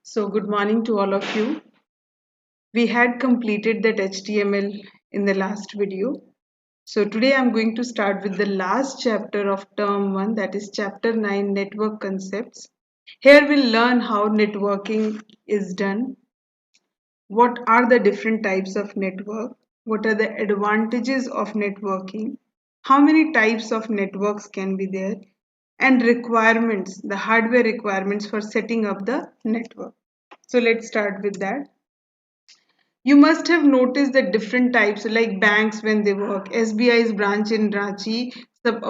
So, good morning to all of you. We had completed that HTML in the last video. So, today I'm going to start with the last chapter of term 1, that is chapter 9, network concepts. Here we'll learn how networking is done, what are the different types of network, what are the advantages of networking, how many types of networks can be there, and requirements, the hardware requirements for setting up the network. So let's start with that. You must have noticed that different types, like banks when they work. SBI's branch in Ranchi,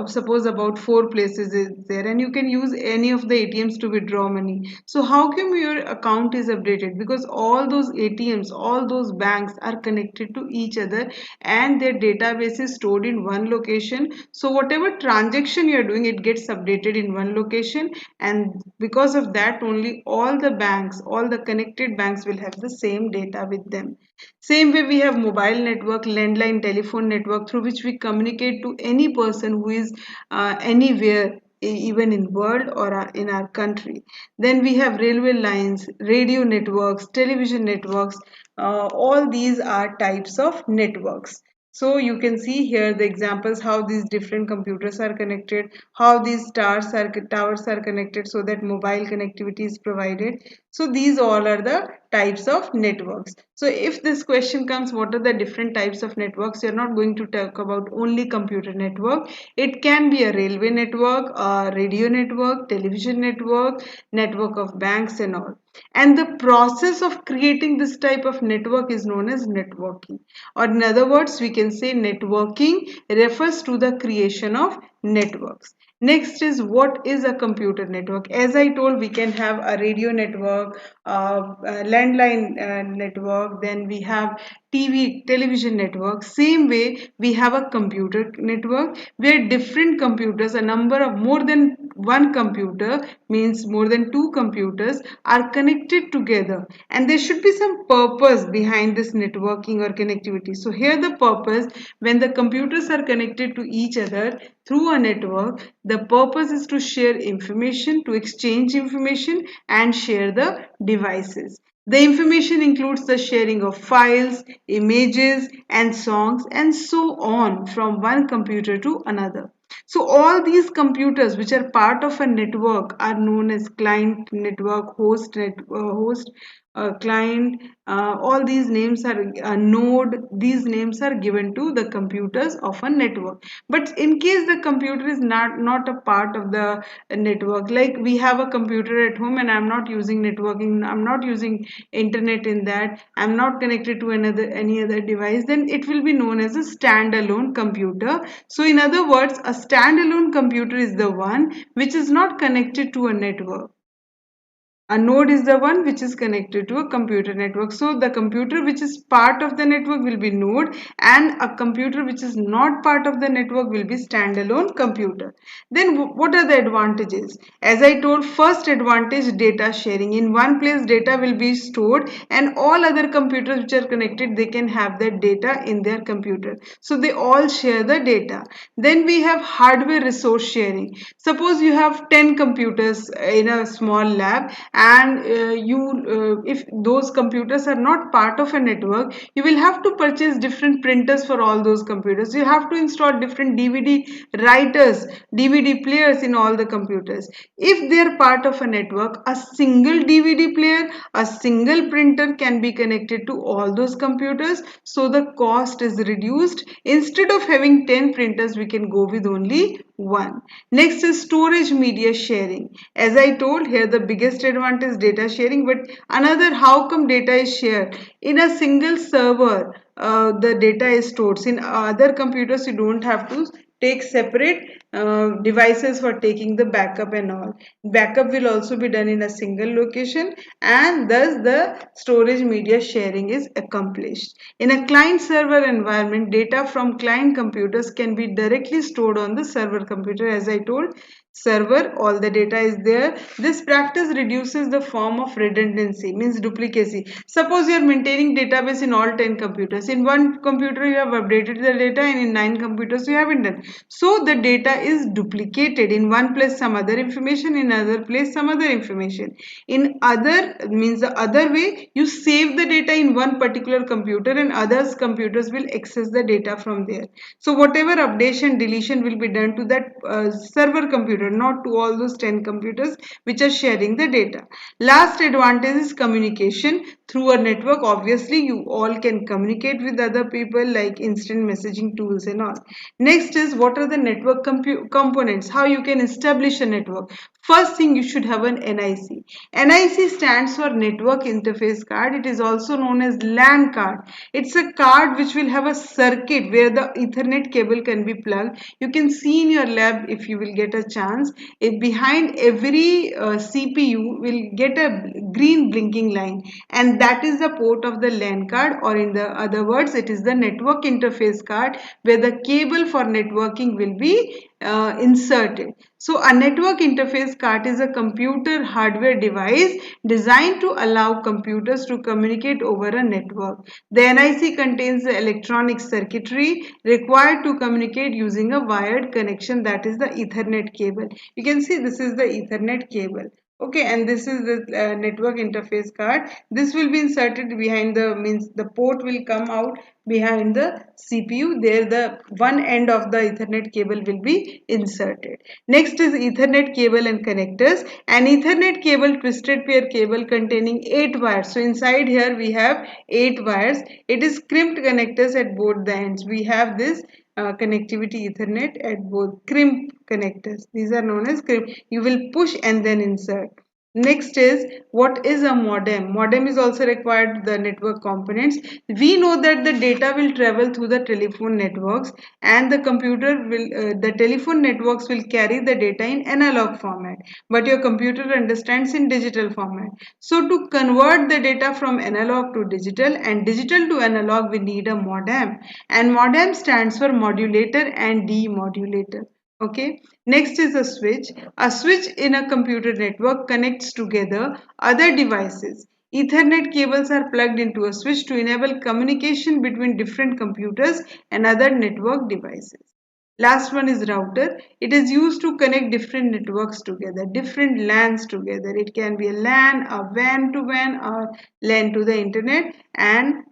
suppose about 4 places is there, and you can use any of the ATMs to withdraw money. So how come your account is updated? Because all those ATMs, all those banks are connected to each other, and their database is stored in one location. So whatever transaction you are doing, it gets updated in one location, and because of that only all the banks, all the connected banks will have the same data with them. Same way we have mobile network, landline telephone network through which we communicate to any person who is anywhere, even in world or in our country. Then we have railway lines, radio networks, television networks. All these are types of networks. So you can see here the examples how these different computers are connected, how these towers are connected so that mobile connectivity is provided. So these all are the types of networks. So if this question comes, what are the different types of networks? You're not going to talk about only computer network. It can be a railway network, a radio network, television network, network of banks and all. And the process of creating this type of network is known as networking. Or in other words, we can say networking refers to the creation of networks. Next is, what is a computer network? As I told, we can have a radio network, a landline network, then we have television network. Same way, we have a computer network where different computers, a number of more than one computer, means more than two computers, are connected together, and there should be some purpose behind this networking or connectivity. So here the purpose, when the computers are connected to each other through a network, the purpose is to share information, to exchange information and share the devices. The information includes the sharing of files, images and songs and so on from one computer to another. So all these computers which are part of a network are known as client network, host, client. All these names are node. These names are given to the computers of a network. But in case the computer is not a part of the network, like we have a computer at home and I'm not using networking, I'm not using internet in that, I'm not connected to any other device, then it will be known as a standalone computer. So in other words, a standalone computer is the one which is not connected to a network. A node is the one which is connected to a computer network. So the computer which is part of the network will be node, and a computer which is not part of the network will be standalone computer. Then what are the advantages? As I told, first advantage, data sharing. In one place data will be stored, and all other computers which are connected, they can have that data in their computer. So they all share the data. Then we have hardware resource sharing. Suppose you have 10 computers in a small lab, and if those computers are not part of a network, you will have to purchase different printers for all those computers. You have to install different DVD writers, DVD players in all the computers. If they are part of a network, a single DVD player, a single printer can be connected to all those computers, so the cost is reduced. Instead of having 10 printers, we can go with only one. Next is storage media sharing. As I told, here the biggest advantage, data sharing. But another, how come data is shared? In a single server, the data is stored. In other computers, you don't have to take separate devices for taking the backup and all. Backup will also be done in a single location, and thus the storage media sharing is accomplished. In a client server environment, data from client computers can be directly stored on the server computer. As I told, server, all the data is there. This practice reduces the form of redundancy, means duplicacy. Suppose you are maintaining database in all 10 computers. In one computer you have updated the data and in 9 computers you haven't done. So the data is duplicated. In one place some other information, in other place some other information. In other means the other way, you save the data in one particular computer and others computers will access the data from there. So whatever updation deletion will be done to that server computer, not to all those 10 computers which are sharing the data. Last advantage is communication through a network. Obviously you all can communicate with other people like instant messaging tools and all. Next is what are the network components, how you can establish a network. First thing, you should have an NIC. NIC stands for Network Interface Card. It is also known as LAN card. It's a card which will have a circuit where the Ethernet cable can be plugged. You can see in your lab if you will get a chance. If behind every CPU will get a green blinking line, and that is the port of the LAN card, or in the other words, it is the network interface card where the cable for networking will be inserted. So a network interface card is a computer hardware device designed to allow computers to communicate over a network. The NIC contains the electronic circuitry required to communicate using a wired connection, that is the Ethernet cable. You can see this is the Ethernet cable. Okay, and this is the network interface card. This will be inserted behind the, means the port will come out behind the CPU. There the one end of the Ethernet cable will be inserted. Next is Ethernet cable and connectors. An Ethernet cable, twisted pair cable containing 8 wires. So inside here we have 8 wires. It is crimped connectors at both the ends. We have this connectivity Ethernet at both crimp connectors. These are known as crimp. You will push and then insert. Next is what is a modem. Modem is also required to the network components. We know that the data will travel through the telephone networks, and the computer will the telephone networks will carry the data in analog format, but your computer understands in digital format. So to convert the data from analog to digital and digital to analog, we need a modem, and modem stands for modulator and demodulator. Okay, next is a switch. A switch in a computer network connects together other devices. Ethernet cables are plugged into a switch to enable communication between different computers and other network devices. Last one is router. It is used to connect different networks together, different LANs together. It can be a LAN, a WAN to WAN, or LAN to the internet, and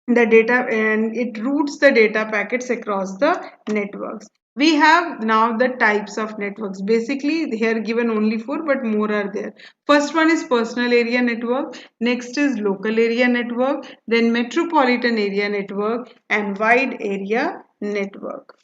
the data, and it routes the data packets across the networks. We have now the types of networks. Basically here given only 4, but more are there. First one is personal area network, next is local area network, then metropolitan area network, and wide area network.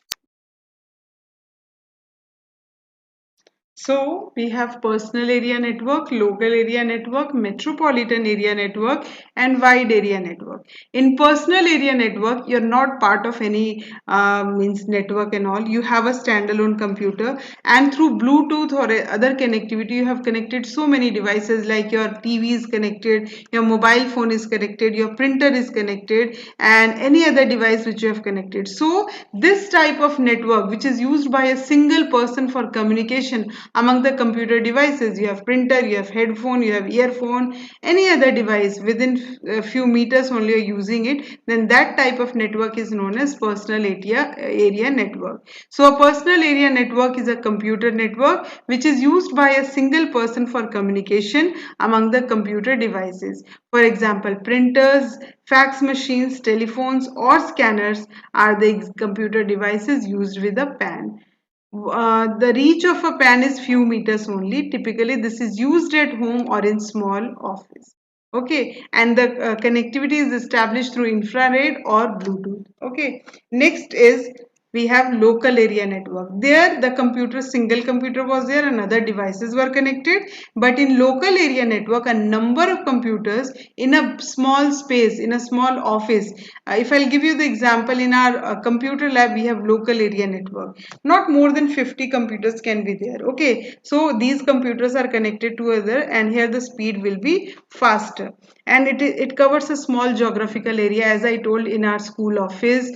So we have personal area network, local area network, metropolitan area network, and wide area network. In personal area network, you're not part of any means network and all. You have a standalone computer, and through Bluetooth or other connectivity, you have connected so many devices like your TV is connected, your mobile phone is connected, your printer is connected, and any other device which you have connected. So this type of network, which is used by a single person for communication among the computer devices, you have printer, you have headphone, you have earphone, any other device within a few meters only you're using it, then that type of network is known as personal area network. So a personal area network is a computer network which is used by a single person for communication among the computer devices. For example, printers, fax machines, telephones, or scanners are the computer devices used with a PAN. The reach of a pan is few meters only. Typically this is used at home or in small office. Okay, and the connectivity is established through infrared or Bluetooth. Okay, next is we have local area network. There the computer, single computer was there and other devices were connected, but in local area network a number of computers in a small space, in a small office. If I'll give you the example, in our computer lab we have local area network. Not more than 50 computers can be there. Okay, so these computers are connected to other, and here the speed will be faster, and it covers a small geographical area, as I told, in our school office,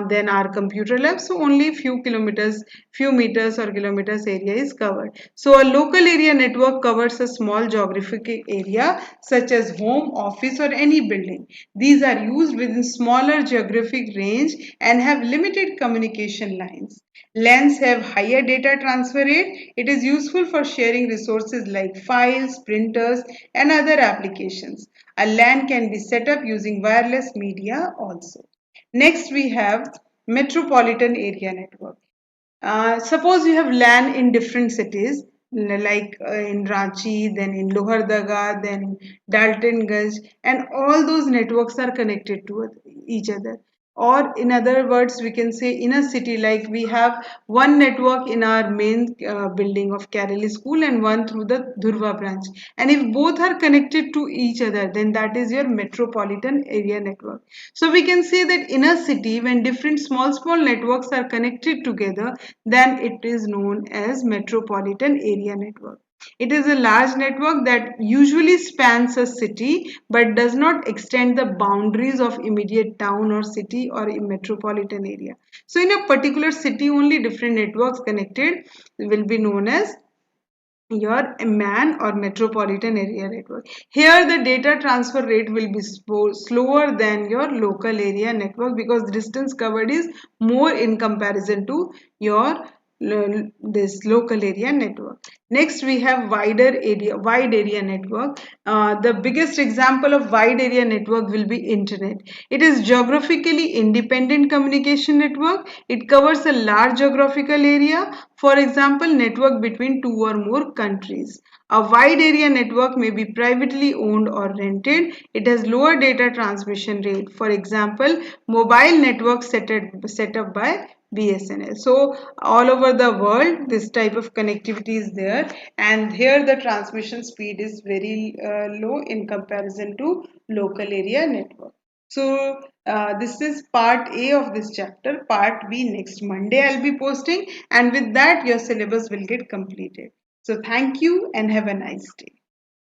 then our computer lab overlap, so only few meters or kilometers area is covered. So a local area network covers a small geographic area such as home, office or any building. These are used within smaller geographic range and have limited communication lines. LANs have higher data transfer rate. It is useful for sharing resources like files, printers and other applications. A LAN can be set up using wireless media also. Next we have metropolitan area network. Suppose you have LAN in different cities like in Ranchi, then in Lohardaga, then Daltonganj, and all those networks are connected to each other. Or in other words, we can say in a city, like we have one network in our main building of Kareli school and one through the Dhurva branch. And if both are connected to each other, then that is your metropolitan area network. So we can say that in a city, when different small networks are connected together, then it is known as metropolitan area network. It is a large network that usually spans a city but does not extend the boundaries of immediate town or city or a metropolitan area. So in a particular city, only different networks connected will be known as your MAN or metropolitan area network. Here the data transfer rate will be slower than your local area network because the distance covered is more in comparison to your this local area network. Next we have wide area network. The biggest example of wide area network will be internet. It is geographically independent communication network. It covers a large geographical area, for example network between two or more countries. A wide area network may be privately owned or rented. It has lower data transmission rate, for example mobile network set up by BSNL. So all over the world this type of connectivity is there, and here the transmission speed is very low in comparison to local area network. So this is part A of this chapter. Part B next Monday I'll be posting, and with that your syllabus will get completed. So thank you and have a nice day.